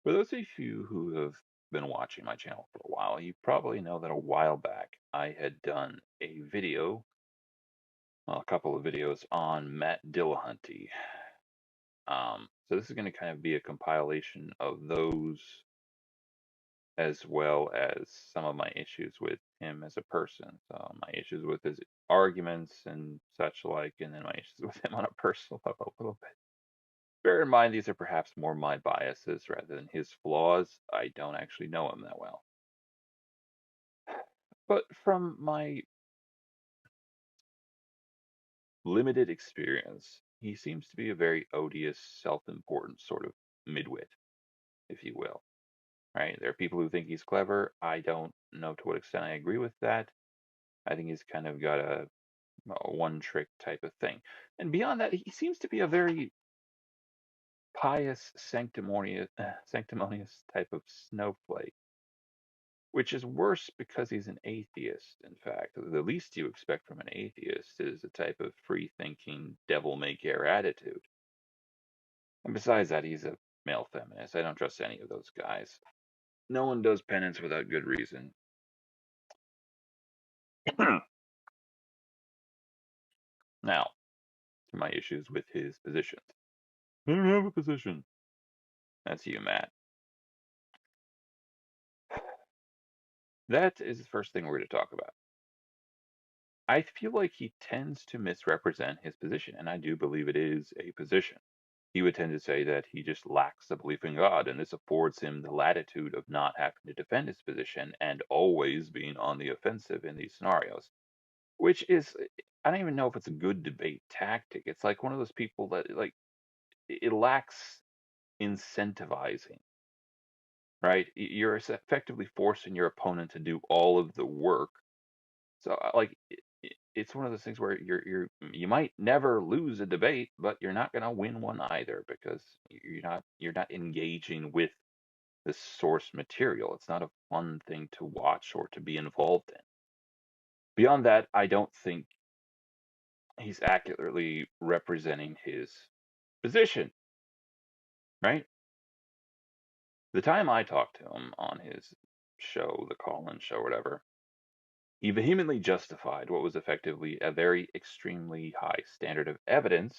For those of you who have been watching my channel for a while, you probably know that a while back I had done a video, well, a couple of videos on Matt Dillahunty. So this is going to kind of be a compilation of those, as well as some of my issues with him as a person. So my issues with his arguments and such like, and then my issues with him on a personal level a little bit. Bear in mind, these are perhaps more my biases rather than his flaws. I don't actually know him that well. But from my limited experience, he seems to be a very odious, self-important sort of midwit, if you will. Right? There are people who think he's clever. I don't know to what extent I agree with that. I think he's kind of got a one-trick type of thing. And beyond that, he seems to be a very pious, sanctimonious type of snowflake, which is worse because he's an atheist, in fact. The least you expect from an atheist is a type of free-thinking, devil-may-care attitude. And besides that, he's a male feminist. I don't trust any of those guys. No one does penance without good reason. Now, to my issues with his positions. I don't have a position. That's you, Matt. That is the first thing we're going to talk about. I feel like he tends to misrepresent his position, and I do believe it is a position. He would tend to say that he just lacks a belief in God, and this affords him the latitude of not having to defend his position and always being on the offensive in these scenarios, which is, I don't even know if it's a good debate tactic. It's like one of those people that, like, it lacks incentivizing, right? You're effectively forcing your opponent to do all of the work. So, like, it's one of those things where you might never lose a debate, but you're not going to win one either because you're not engaging with the source material. It's not a fun thing to watch or to be involved in. Beyond that, I don't think he's accurately representing his position, right? The time I talked to him on his show, the call-in show, or whatever, he vehemently justified what was effectively a very extremely high standard of evidence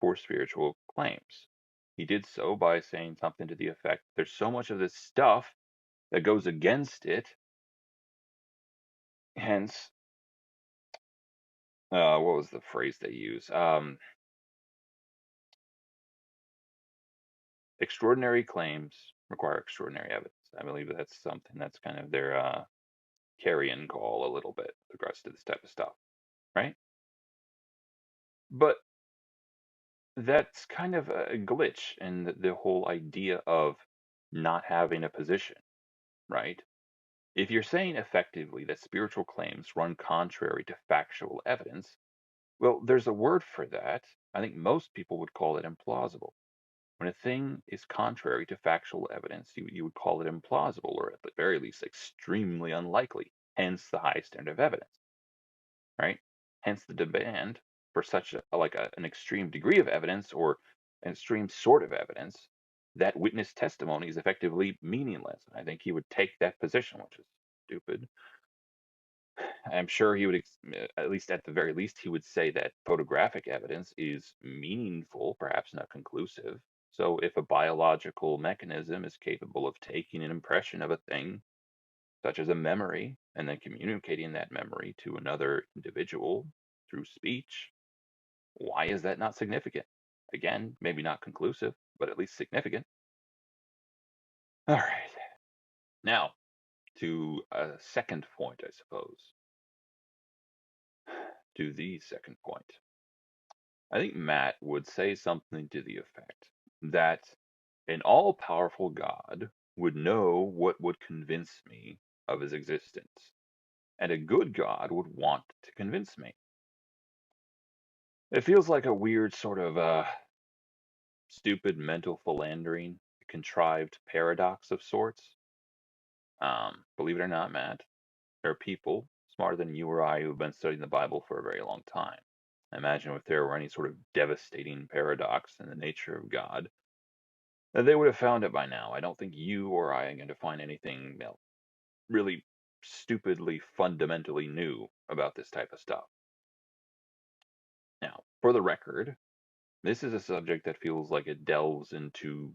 for spiritual claims. He did so by saying something to the effect, there's so much of this stuff that goes against it, hence, what was the phrase they use? Extraordinary claims require extraordinary evidence. I believe that's something that's kind of their carrion call a little bit with regards to this type of stuff, right? But that's kind of a glitch in the whole idea of not having a position, right? If you're saying effectively that spiritual claims run contrary to factual evidence, well, there's a word for that. I think most people would call it implausible. When a thing is contrary to factual evidence, you would call it implausible, or at the very least, extremely unlikely, hence the high standard of evidence, right? Hence the demand for such an extreme degree of evidence or an extreme sort of evidence that witness testimony is effectively meaningless. I think he would take that position, which is stupid. I'm sure he would, at least at the very least, he would say that photographic evidence is meaningful, perhaps not conclusive. So if a biological mechanism is capable of taking an impression of a thing, such as a memory, and then communicating that memory to another individual through speech, why is that not significant? Again, maybe not conclusive, but at least significant. All right. Now, to a second point, I suppose. To the second point. I think Matt would say something to the effect that an all powerful God would know what would convince me of his existence, and a good God would want to convince me. It feels like a weird sort of stupid mental philandering, contrived paradox of sorts. Believe it or not, Matt, there are people smarter than you or I who've been studying the Bible for a very long time. I imagine if there were any sort of devastating paradox in the nature of God, They would have found it by now. I don't think you or I are going to find anything really stupidly, fundamentally new about this type of stuff. Now, for the record, this is a subject that feels like it delves into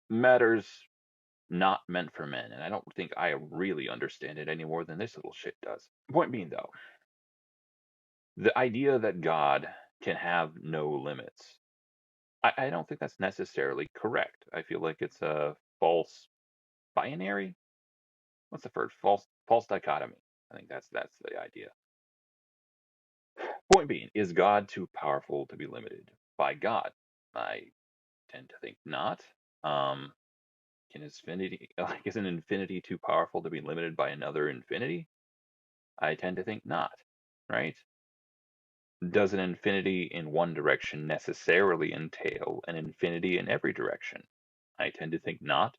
matters not meant for men, and I don't think I really understand it any more than this little shit does. Point being, though, the idea that God can have no limits, I don't think that's necessarily correct. I feel like it's a false binary. What's the first? False dichotomy. I think that's the idea. Point being, is God too powerful to be limited by God? I tend to think not. Um, is an infinity too powerful to be limited by another infinity? I tend to think not. Right? Does an infinity in one direction necessarily entail an infinity in every direction? I tend to think not.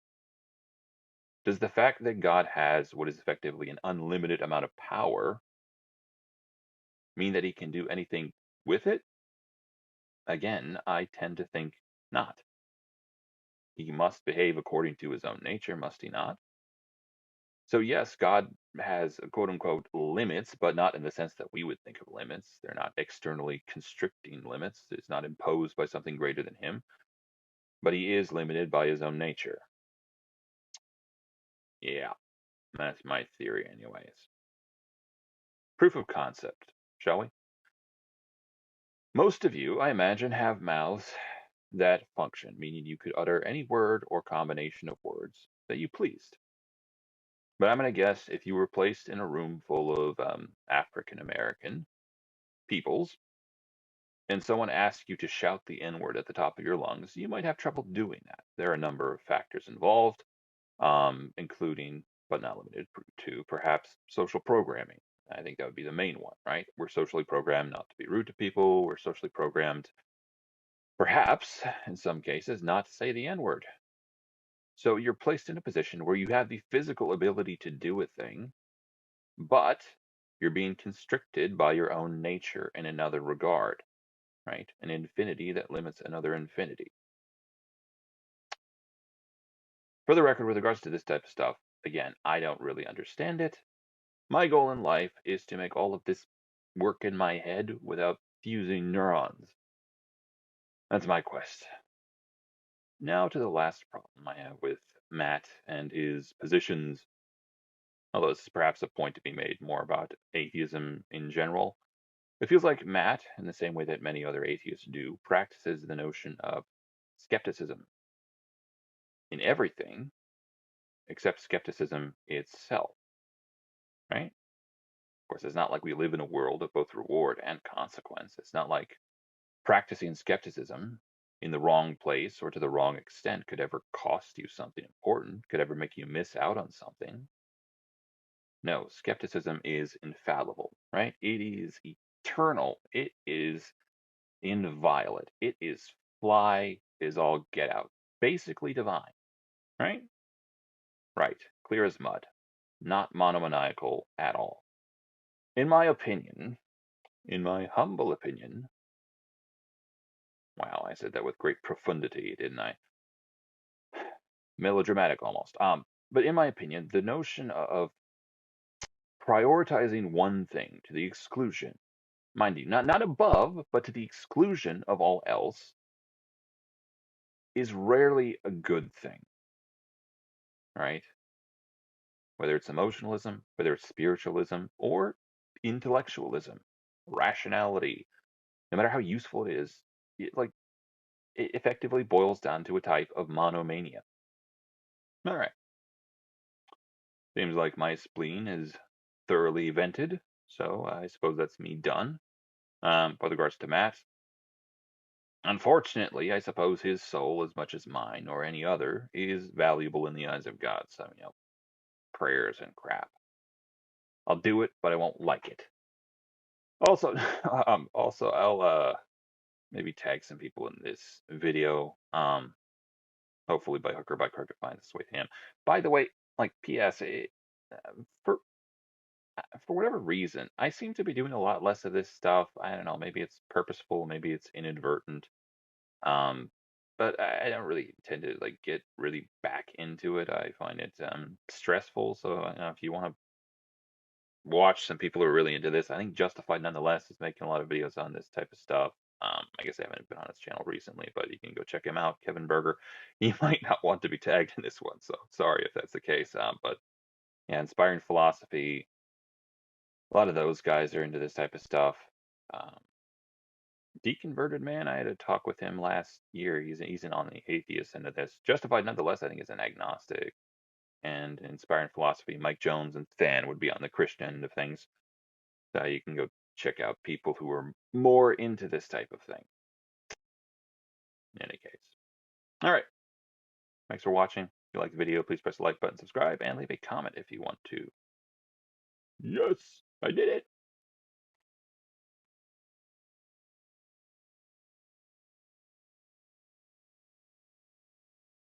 Does the fact that God has what is effectively an unlimited amount of power mean that he can do anything with it? Again, I tend to think not. He must behave according to his own nature, must he not? So, yes, God has quote unquote limits, but not in the sense that we would think of limits. They're not externally constricting limits, it's not imposed by something greater than him, but he is limited by his own nature. Yeah, that's my theory, anyways. Proof of concept, shall we? Most of you, I imagine, have mouths that function, meaning you could utter any word or combination of words that you pleased. But I'm going to guess if you were placed in a room full of African American peoples and someone asked you to shout the N word at the top of your lungs, you might have trouble doing that. There are a number of factors involved, including, but not limited to, perhaps social programming. I think that would be the main one, right? We're socially programmed not to be rude to people. We're socially programmed, perhaps, in some cases, not to say the N word. So you're placed in a position where you have the physical ability to do a thing, but you're being constricted by your own nature in another regard, right? An infinity that limits another infinity. For the record, with regards to this type of stuff, again, I don't really understand it. My goal in life is to make all of this work in my head without fusing neurons. That's my quest. Now to the last problem I have with Matt and his positions, although this is perhaps a point to be made more about atheism in general. It feels like Matt, in the same way that many other atheists do, practices the notion of skepticism in everything except skepticism itself, right? Of course, it's not like we live in a world of both reward and consequence. It's not like practicing skepticism in the wrong place or to the wrong extent could ever cost you something important, could ever make you miss out on something. No, skepticism is infallible, right? It is eternal. It is inviolate. It is fly is all get out. Basically divine, right? Right. Clear as mud. Not monomaniacal at all. In my opinion, in my humble opinion, wow, I said that with great profundity, didn't I? Melodramatic almost. But in my opinion, the notion of prioritizing one thing to the exclusion, mind you, not above, but to the exclusion of all else, is rarely a good thing, right? Whether it's emotionalism, whether it's spiritualism, or intellectualism, rationality, no matter how useful it is, it effectively boils down to a type of monomania. All right. Seems like my spleen is thoroughly vented, so I suppose that's me done. With regards to Matt, unfortunately, I suppose his soul, as much as mine or any other, is valuable in the eyes of God. So, prayers and crap. I'll do it, but I won't like it. Also, I'll maybe tag some people in this video. Hopefully by hook or by crook it finds its way to him. By the way, like P.S. For for whatever reason, I seem to be doing a lot less of this stuff. I don't know, maybe it's purposeful, maybe it's inadvertent. Um, but I don't really tend to like get really back into it. I find it stressful. So if you want to watch some people who are really into this, I think Justified Nonetheless is making a lot of videos on this type of stuff. I guess I haven't been on his channel recently, but you can go check him out, Kevin Berger. He might not want to be tagged in this one, so sorry if that's the case. But yeah, Inspiring Philosophy. A lot of those guys are into this type of stuff. Um, Deconverted Man, I had a talk with him last year. He's on the atheist end of this. Justified Nonetheless, I think, is an agnostic. And Inspiring Philosophy, Mike Jones and Than would be on the Christian end of things. So you can go check out people who are more into this type of thing. In any case. All right. Thanks for watching. If you like the video, please press the like button, subscribe, and leave a comment if you want to. Yes, I did it.